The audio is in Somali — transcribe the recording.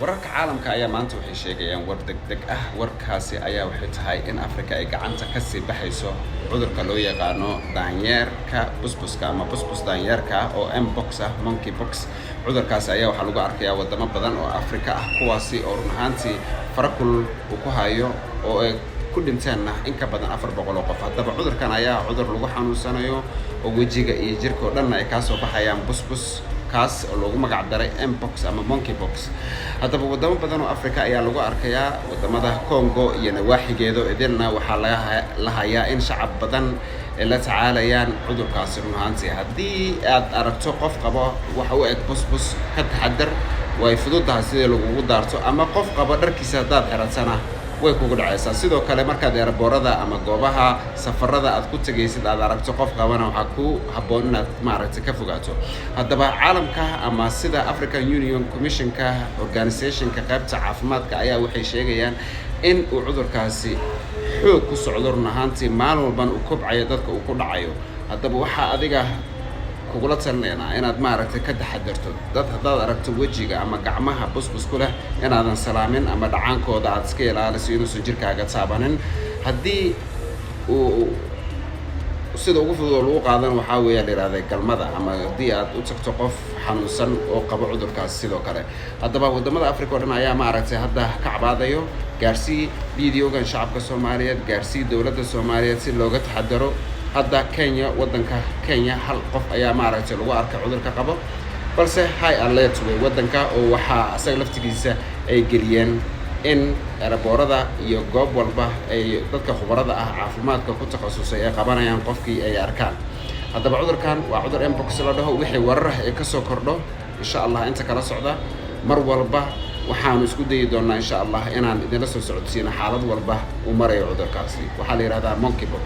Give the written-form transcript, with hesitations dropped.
wararka caalamka ayaa maanta waxay sheegayaan war degdeg ah warkaasi ayaa waxay tahay in Afrika ay gacanta ka sii baxayso cudurka loo yaqaano daanyeerka busbuska ama busbus daanyeerka oo mpox ah monkeypox cudurkaasi ayaa waxaa lagu arkayaa wadamo badan oo Afrika ah kuwaasi oo run ahaantii farakul uu ku hayo oo ay ku dhinteena in ka badan 400 qof haddaba cudurkan ayaa cudur lagu xanuunsanayo oo wajiga iyo jirka oo dhan ay ka soo baxayaan busbus kaas oo lagu magac daray mpox ama monkeypox haddaba wadamo badan oo Afrika ayaa lagu arkayaa wadamada Congo iyo nawaaxigeedo idilna waxaa la hayaa in shacab badan la tacaalayaan cudurkaasi run ahaantii haddii aad aragto qof qabo waxa uu eg busbus ka taxadar way fududahay sidii lagu daarto ama qof qabo dharkiisa hadaad xiratsana way kugu dhacaysaa sidoo kale markaad airportada ama goobaha safarada aad ku tagaysid aad aragto qof qabana waxa ku haboon inaad maaragtay ka fogaato haddaba caalamka ama sida African Union Commission-ka organization-ka qaybta caafimaadka ayaa waxay sheegayaan in uu cudurkaasi xoog ku socdo run ahaantii maalin walban uu kobcayo dadka uu ku dhacayo haddaba waxa adiga kugula talinaynaa inaad maaragtay ka taxadarto dad hadaad aragto wajiga ama gacmaha busbus ku leh inaadan salaamin ama dhacaankooda aad iska ilaaliso inuusan jirkaaga taabanin haddii uu sida ugu fudud oo lagu qaadan waxaa weeyaa la yiraahdaa galmada ama haddii aad u tagto qof xanuunsan oo qabo cudurkaas sidoo kale haddaba wadamada Afrika oo dhan ayaa maaragtay hadda ka cabaadayo gaarsii videogan shacabka Soomaaliyeed gaarsii dawladda Soomaaliyeed si looga taxadaro hadda Kenya wadanka Kenya hal qof ayaa maaragtay lagu arkay cudurka qabo balse high alert way wadanka oo waxa asaga laftigiisa ay geliyeen in airportada iyo goob walba ay dadka khubarada ah caafimaadka ku takhasusay ay qabanayaan qofkii ay arkaan haddaba cudurkan waa cudur mpox la dhaho wixii warar ay ka soo kordho insha Allah inta kala socda mar walba waxaanu isku dayi doonaa insha Allah inaan idin la soo socodsiino xaalad walba uu marayo cudurkaasi waxa la yiraahdaa monkeypox